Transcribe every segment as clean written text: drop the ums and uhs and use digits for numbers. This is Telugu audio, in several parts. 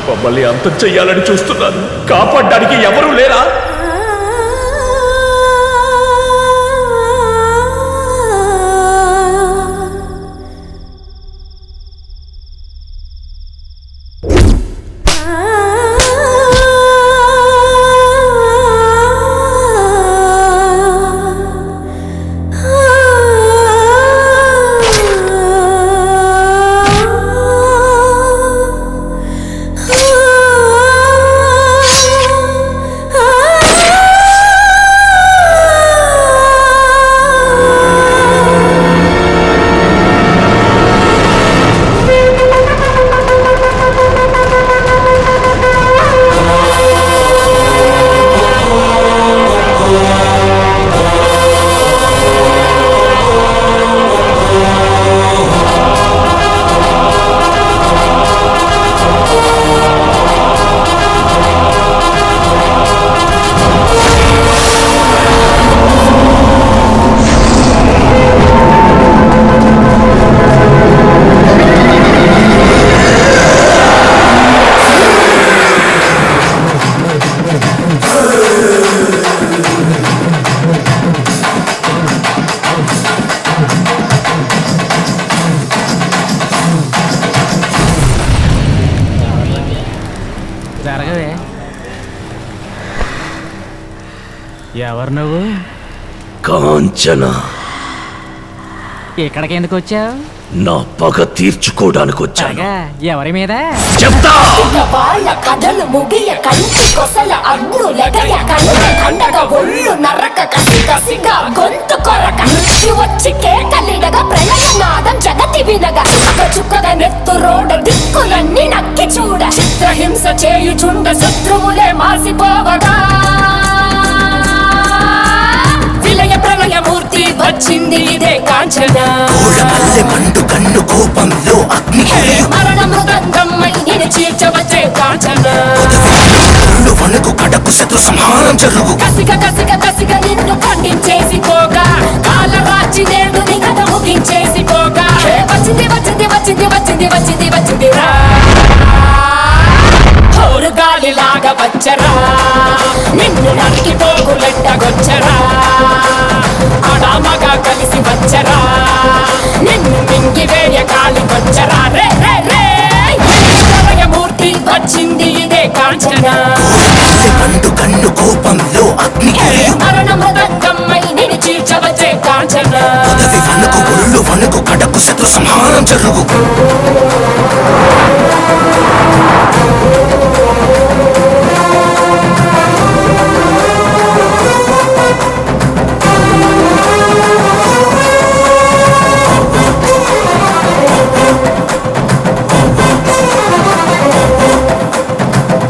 మమ్మల్ని అంతం చెయ్యాలని చూస్తున్నాను. కాపాడడానికి ఎవరూ లేరా? ఎవరు నువ్వు? కాంచన. ఇక్కడికి ఎందుకు వచ్చావు? నా పగ తీర్చుకోవడానికి వచ్చాను. ఎవరి మీద చెప్తా? కథలు ముగియ కంటి కొసల అగ్ను లెగయ కండగ ఒళ్ళు నరక కసి కసిగా గొంతు కొరక వచ్చి కేకలిడగా ప్రళయనాదం జగతి వినగా చుక్కగా నెత్తు రోడ దిక్కులన్నీ నక్కి చూడ చిత్రహింస చేయుచుండ శత్రువులే మాసిపోవగా విలయ ప్రళయమూర్తి వచ్చింది ఇదే కాంచన. మండు కన్ను కోపంలో అగ్ని మరణ మృదంగమ్మై నేను చీల్చవచ్చే కాంచన. వణుకు కడకు శత్రు సంహారం జరుగు. కసిక కసిక కసిక నిన్ను ఖండించేసిపోగా కాలరాచి నేడు నీ కథ ముగించేసిపోగా వచ్చింది వచ్చింది వచ్చింది వచ్చింది వచ్చింది వచ్చింది రా హోరు గాలిలాగా వచ్చరా నిన్ను నరికి పోగులెట్టగొచ్చరా అడామగా కలిసి వచ్చరా నిన్ను మింగి వేయ కాలి వచ్చరా రే రే రే ప్రళయమూర్తి వచ్చింది ఇదే కాంచన. మండు కన్ను కోపంలో అగ్ని మరణ మృదంగమ్మై నేను చీల్చవచ్చే కాంచన. వణుకు ఒళ్ళు వణుకు కడకు శత్రు సంహారం జరుగు.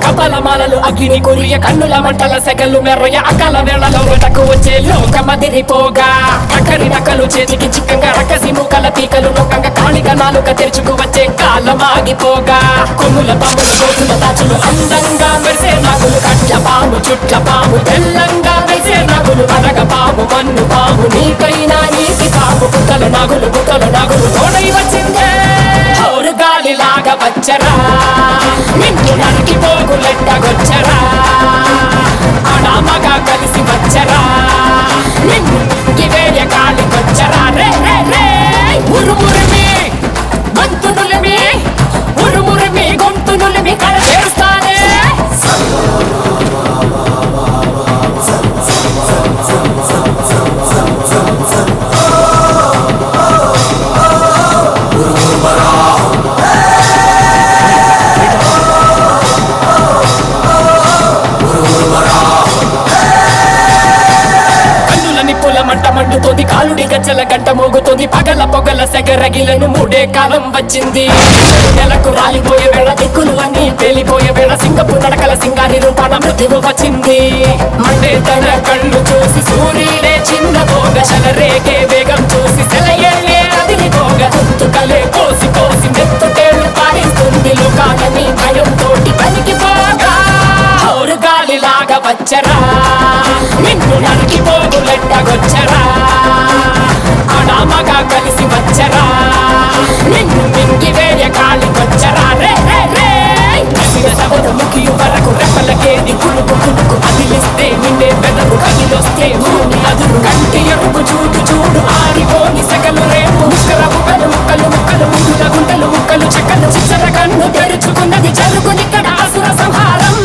కపలమాలలు అగ్ని కురియ కన్నుల మంటల సెగలు మెర్రయ అకాల వేళలో వెటకు వచ్చే లోకమదిరిపోగా అక్కడి నకలు చేతికి చిక్కంగా రకసి మూకల పీకలు నొక్కంగా కాళిక నాలుక తెరుచుకు వచ్చే కాలమాగిపోగా కొమ్ముల పాములు గోతుల దాచులు అందంగా మెరిసే నాగులు కట్ల పాము చుట్ల పాము తెల్లంగా వేసే నాగులు అనగ పాము మన్ను పాము నీకైనా నీటి పాము బుక్కలు నాగులు తోడై వచ్చిందే హోరు గాలిలాగా వచ్చరా నిన్ను నరికి పోగులెట్టగొచ్చరా అడామగా కలిసి వచ్చరా నిన్ను వేయ కాలికొచ్చరా రే రే రే ఉరుమురిమి గొంతునులిమి ఉరుమురిమి గొంతునులిమి కడ చేస్తానే మండుతోంది కాలుడి గజ్జల గంట మోగుతోంది పగల పొగల సెగరగిలను మూడే కాలం వచ్చింది నెలకు రాలిపోయే వేళ దిక్కులు అన్ని పేలిపోయే వేళ సింగపు నడకల సింగారి రూపాన మృత్యువు వచ్చింది మండే తన కళ్ళు చూసి సూర్యుడే చిన్న పోగ శలరేగే వేగం చూసి సెలయేళ్ళే అదిరిపోగా కుంతుకలే కోసి కోసి మెత్తుటేళ్లు పారిస్తుంది లోకాలని భయం తోటి పలికిపోగా హోరు గాలిలాగా వచ్చరా నిన్ను నరికి పోగులెట్టగొచ్చరా అడామగా కలిసి వచ్చరా నిన్ను మింగి వేయ కాలికొచ్చరా రే రే రే కునుకు కునుకు అదిలిస్తే నిన్నే పెదవు కదిలొస్తే భూమి అదురు కంటి ఎరుపు చూడు చూడు ఆరిపోని సగలు రేపు ముక్కల ముక్కలు ముక్కలు ముక్కలు ముద్దుల గుంటలు ముక్కలు చెక్కలు చిచ్చర కన్ను తెరుచుకున్నది జరుగునిక్కడ అసుర సంహారం.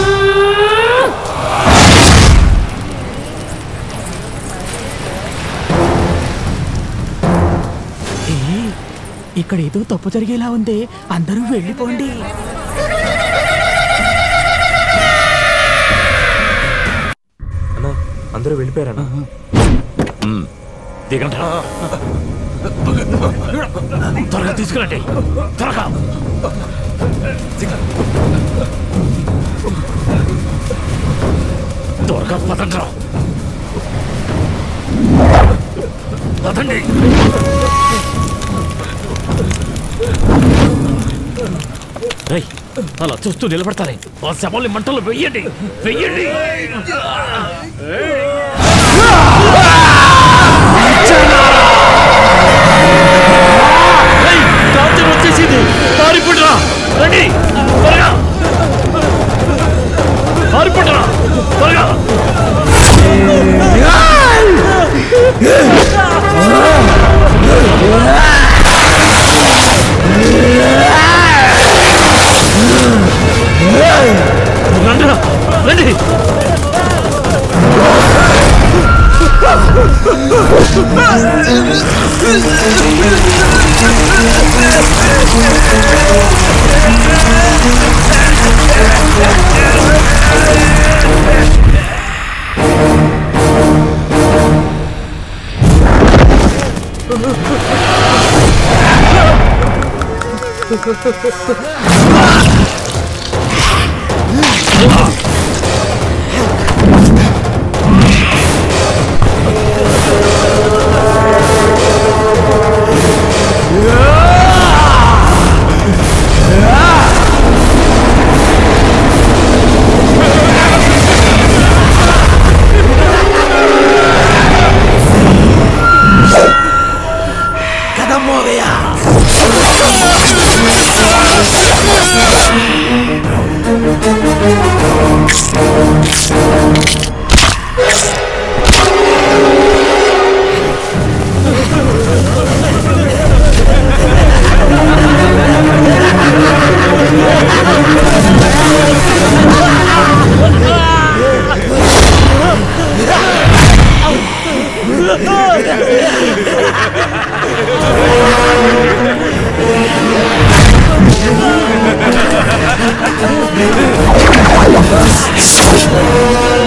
ఇక్కడ ఏదో తప్పు జరిగేలా ఉంది, అందరూ వెళ్ళిపోండి. అన్నా అందరూ వెళ్ళిపోయారన్నా. దిగండి, త్వరగా తీసుకురండి, త్వరగా. త్వరగా పదండి, పదండి. అలా చూస్తూ నిలబడతారే, ఆ శవాల్ని మంటల్లో వెయ్యండి, వెయ్యండి. వచ్చేసింది, పారిపోడరా, రండి త్వరగా, పారిపోడరా త్వరగా. రండిరా, రండి.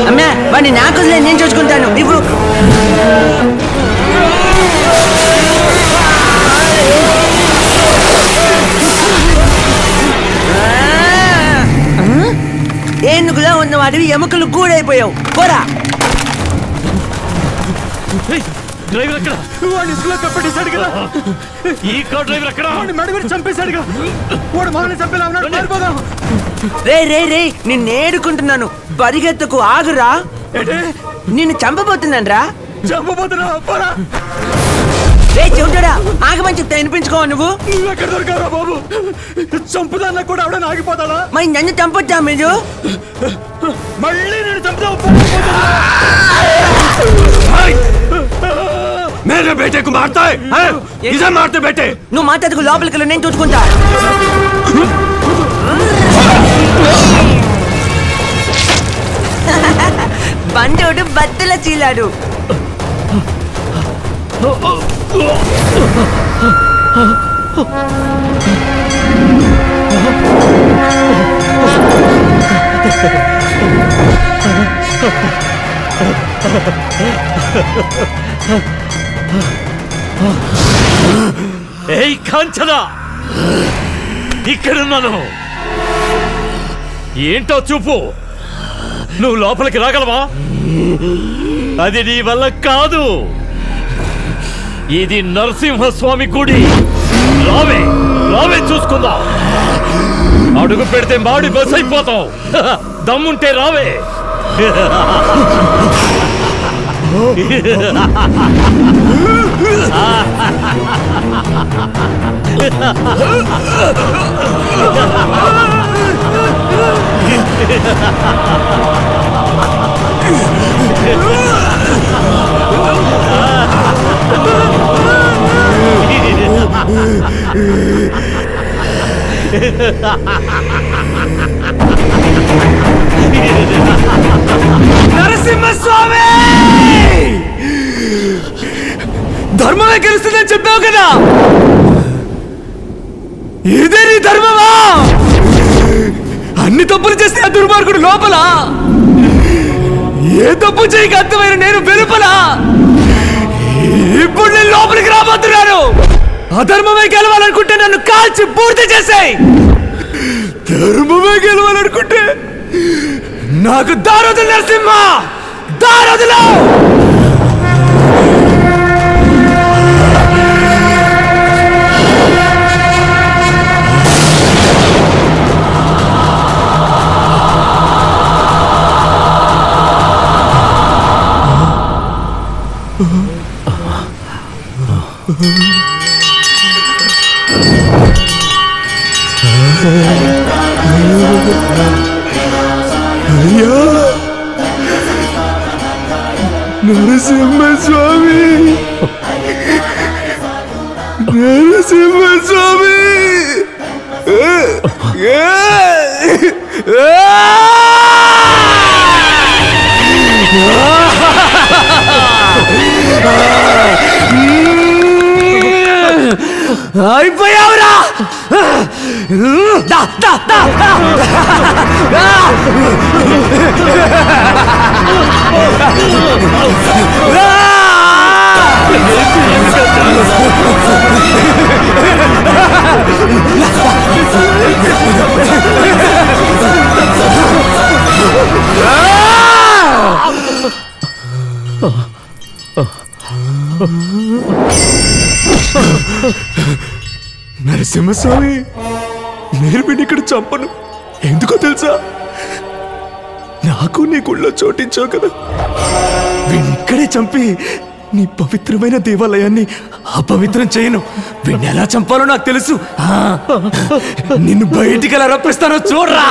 అమ్మా వాడిని నాకు నేను చూసుకుంటాను. ఇవ్వు. ఏనుగులా ఉన్నవాడివి ఎముకలు కూడైపోయావు. పోరా. డ్రైవర్ ఎక్కడ? వాడిని ఇసుకలో కప్పేశాడు కదా. ఈ కార్ డ్రైవర్ ఎక్కడ? మడుగుని చంపేశాడు కదా. వాడు మనల్ని చంపేలా ఉన్నాడు. పారిపోదాం. రే రే రే, నిన్ను ఏడుకుంటున్నాను, పరిగెత్తకు, ఆగురా. నిన్ను చంపబోతున్నాను రా. చంపబోతున్నా. పోరా. రే చెవుడా, ఆగమని చెప్తా వినిపించుకో. నువ్వు ఎక్కడ దొరికారా బాబు? చంపుదాన్నా కూడా ఆవిడ ఆగిపోతాడా? మరి నన్ను చంపొచ్చా మీరు? మళ్ళీ నేను చంపుతా. मेरे बेटे को मारता है? इसे मारते बेटे। నువ్వు మాట్లాడుకు లోపలికి వెళ్ళు, నేను చూసుకుంటా. బండోడు బద్దల చీలాడు. ఏయ్ కాంచనా, ఇక్కడున్నాను. ఏంటో చూపు. నువ్వు లోపలికి రాగలవా? అది నీ వల్ల కాదు. ఇది నరసింహస్వామి గుడి. రావే రావే, చూసుకుందాం. అడుగు పెడితే మాడి బస్ అయిపోతాం. దమ్ముంటే రావే. నరసింహస్వామి ధర్మమే గెలుస్తుందని చెప్పావు కదా, ఇదే నీ ధర్మమా? అన్ని తప్పులు చేస్తే ఆ దుర్మార్గుడు లోపల, ఏ తప్పు చేయక అర్థమైన నేను వెలుపల. ఇప్పుడు నేను లోపలికి రాబోతున్నాను. అధర్మమే గెలవాలనుకుంటే నన్ను కాల్చి పూర్తి చేసేయ్. ధర్మమే గెలవాలనుకుంటే నాకు దారొదులు నరసింహ, దారొదులు. అయ్యా నరసింహస్వామి, నరసింహస్వామి. అయిపోయావురా. నరసింహస్వామి, నేను వీడిని ఇక్కడ చంపను. ఎందుకో తెలుసా? నాకు నీ గుళ్ళో చోటించావు కదా, వీడిని ఇక్కడే చంపి నీ పవిత్రమైన దేవాలయాన్ని అపవిత్రం చేయను. వీడిని ఎలా చంపాలో నాకు తెలుసు. నిన్ను బయటికి ఎలా రప్పిస్తానో చూడరా.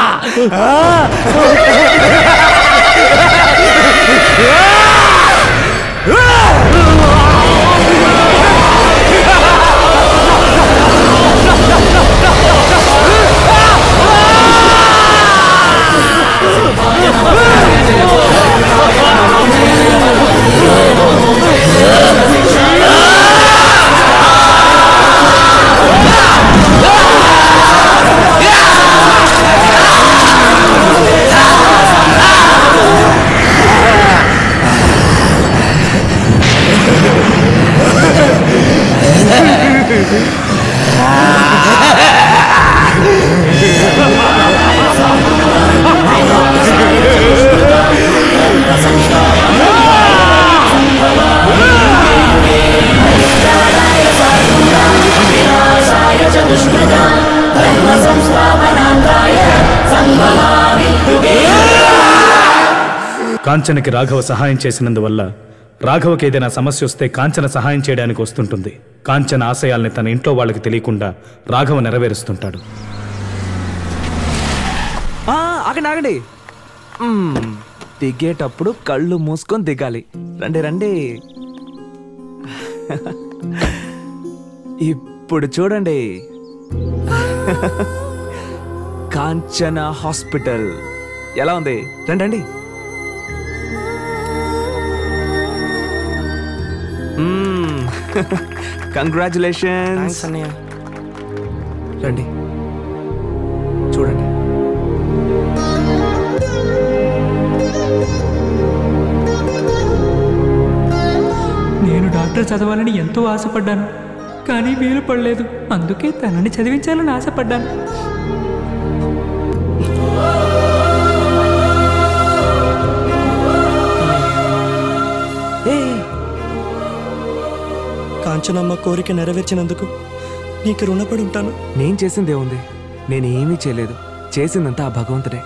కాంచనకి రాఘవ సహాయం చేసినందువల్ల రాఘవకి ఏదైనా సమస్య వస్తే కాంచన సహాయం చేయడానికి వస్తుంటుంది. కాంచన ఆశయాల్ని తన ఇంట్లో వాళ్ళకి తెలియకుండా రాఘవ నెరవేరుస్తుంటాడు. ఆగండి ఆగండి, దిగేటప్పుడు కళ్ళు మూసుకొని దిగాలి. రండి రండి. ఇప్పుడు చూడండి, కాంచన హాస్పిటల్ ఎలా ఉంది? రండి రండి. కంగ్రాచులేషన్స్. రండి చూడండి. నేను డాక్టర్ చదవాలని ఎంతో ఆశపడ్డాను, కానీ వీలు పడలేదు. అందుకే తనని చదివించాలని ఆశపడ్డాను. కాంచనమ్మ కోరిక నెరవేర్చినందుకు నీకు రుణపడి ఉంటాను. నేను చేసిందేముంది? నేనేమీ చేయలేదు. చేసిందంతా ఆ భగవంతుడే.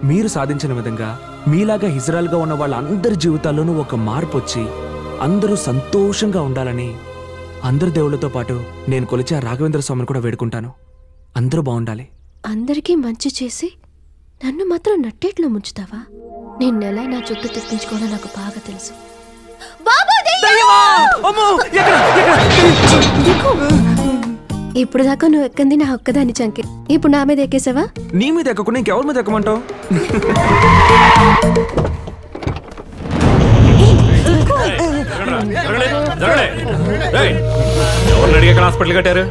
మీరు సాధించిన విధంగా మీలాగా హిజ్రాల్గా ఉన్న వాళ్ళందరి జీవితాల్లోనూ ఒక మార్పు వచ్చి అందరూ సంతోషంగా ఉండాలని అందరి దేవుళ్ళతో పాటు నేను కొలిచే రాఘవేంద్ర స్వామిని కూడా వేడుకుంటాను. అందరూ బాగుండాలి. అందరికీ మంచి చేసి నన్ను మాత్రం నట్టేట్లో ముంచుతావా? నిన్నెలా నా చుట్టూ తెప్పించుకోవాలో నాకు బాగా తెలుసు. ఇప్పుడు దాకా నువ్వు ఎక్కంది నా ఒక్కదాన్ని చంకి. ఇప్పుడు నా మీద ఎక్కేసావా? నీ మీద ఎక్కకుండా ఇంకెవరి మీద ఎక్కమంటావు? ఎవరిని అడిగాక హాస్పిటల్ కట్టారు?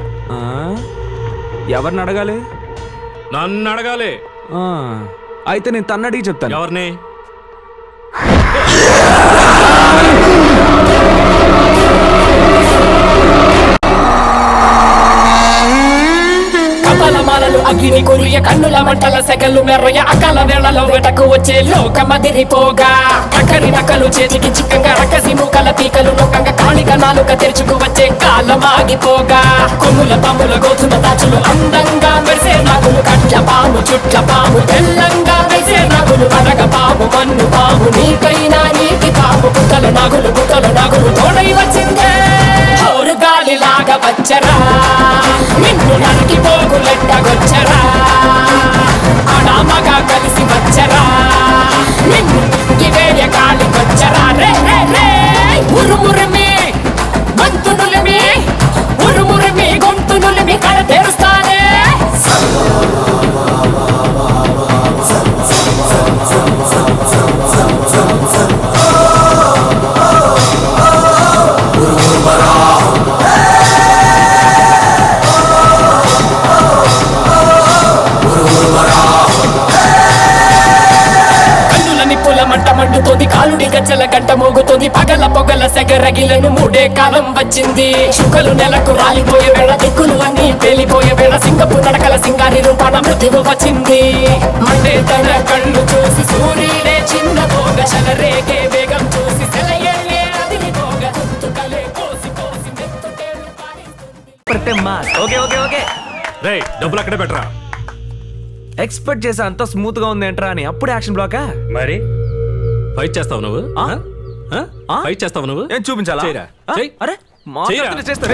ఎవరిని అడగాలి? నన్ను అడగాలి. అయితే నేను తన్ను అడిగి చెప్తాను. ఎవరిని? కమలమాలలు అగ్ని కురియ కన్నుల మంటల సెగలు మెర్రయ అకాల వేళలో వెటకు వచ్చే లోకమదిరిపోగా కక్కరి నకలు చేతికి చిక్కంగా రకసి మూకల పీకలు నొక్కంగా కాళిక నాలుక తెరుచుకు వచ్చే కాలమాగిపోగా కొమ్ముల పాముల గోధుమ దాచులు అందంగా మెరిసే నాగులు కట్ల పాము చుట్ల పాము తెల్లంగా మెరిసే నాగులు అనగ పాము మన్ను పాము నీకైనా నీటి పాము బుక్కలు నాగులు తోడై వచ్చిందే గాలిలాగా వచ్చరా నిన్ను నరికి పోగులెట్టగొచ్చరా అడామగా కలిసి వచ్చరా నిన్ను వేయ గాలికొచ్చరా రే రే రే ఉరుమురిమి గొంతునులిమి ఉరుమురిమి గొంతునులిమి కడ తెరుస్తానే మండుతోంది కాలుడి గజ్జల గంట మోగుతోంది పగల పొగల సెగరగిలను మూడే కాలం వచ్చింది శుకలు నెలకు రాలిపోయే వేళ దిక్కులు అన్ని పేలిపోయే వేళ సింగపు నడకల సింగారి రూపాన మృత్యువు వచ్చింది మండే తన కళ్ళు చూసి సూర్యుడే చిన్న పోగ శలరేగే వేగం చూసి సెలయేళ్ళే అదిరిపోగ తుత్తుకలే కోసి కోసి మెత్తుటేళ్ళు పారిస్తుంది. ఓకే రేయ్ డబ్బులు అక్కడే పెట్టరా. ఎక్స్పెక్ట్ చేసా అంత స్మూత్ గా ఉంది ఏంట్రా అని. అప్పుడే యాక్షన్ బ్లాకా? మరి ఫైట్ చేస్తావు నువ్వు? ఫైట్ చేస్తావు నువ్వు? ఏం చూపించాలా? చేయరా. అరే చేస్తా.